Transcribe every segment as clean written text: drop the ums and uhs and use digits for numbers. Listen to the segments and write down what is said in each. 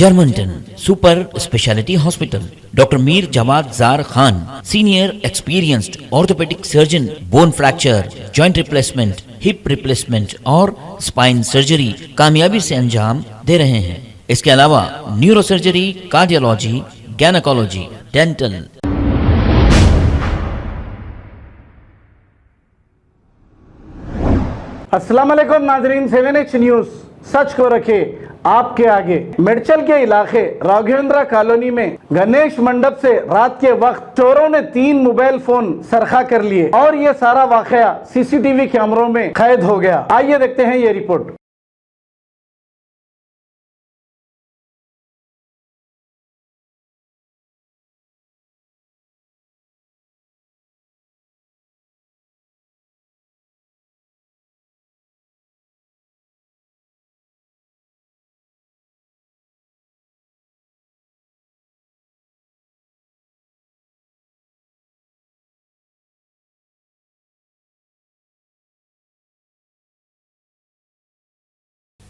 Germanton super speciality hospital, doctor Mir Jawad Jar Khan, senior experienced orthopaedic surgeon, bone fracture, joint replacement, hip replacement और spine surgery कामयाबी से अंजाम दे रहे हैं। इसके अलावा neuro surgery, cardiology, gynaecology, dental. अस्सलाम वालेकुम नाजरीन, 7H न्यूज़ सच को रखे आपके आगे। मेडचल के इलाके राघवेंद्र कॉलोनी में गणेश मंडप से रात के वक्त चोरों ने 3 मोबाइल फोन सरखा कर लिए और ये सारा वाकया सीसीटीवी कैमरों में कैद हो गया। आइए देखते हैं ये रिपोर्ट।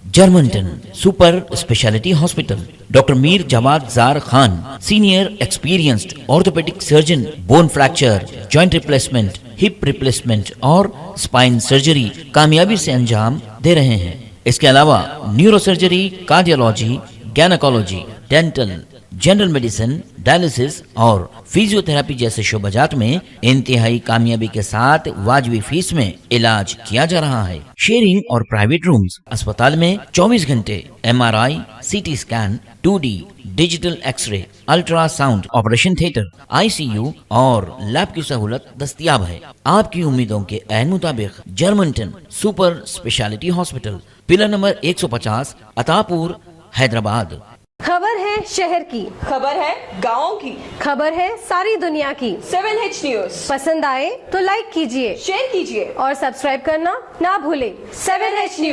Germanten super speciality hospital, doctor Mir Jawad Jar Khan, senior experienced orthopaedic surgeon, bone fracture, joint replacement, hip replacement और स्पाइन सर्जरी कामयाबी से अंजाम दे रहे हैं। इसके अलावा neuro surgery, cardiology, gynaecology, dental, general medicine, dialysis और फिजियोथेरेपी जैसे शोबाजात में इंतहाई कामयाबी के साथ वाजबी फीस में इलाज किया जा रहा है। शेयरिंग और प्राइवेट रूम्स, अस्पताल में 24 घंटे MRI, CT scan, 2D digital x ray, ultrasound, operation theatre, ICU और लैब की सहूलत दस्तयाब है। आपकी उम्मीदों के ऐन मुताबिक Germanten super speciality hospital, pillar number 150, Attapur, Hyderabad. खबर है शहर की, खबर है गाँव की, खबर है सारी दुनिया की। 7H न्यूज़ पसंद आए तो लाइक कीजिए, शेयर कीजिए और सब्सक्राइब करना ना भूले। 7H news.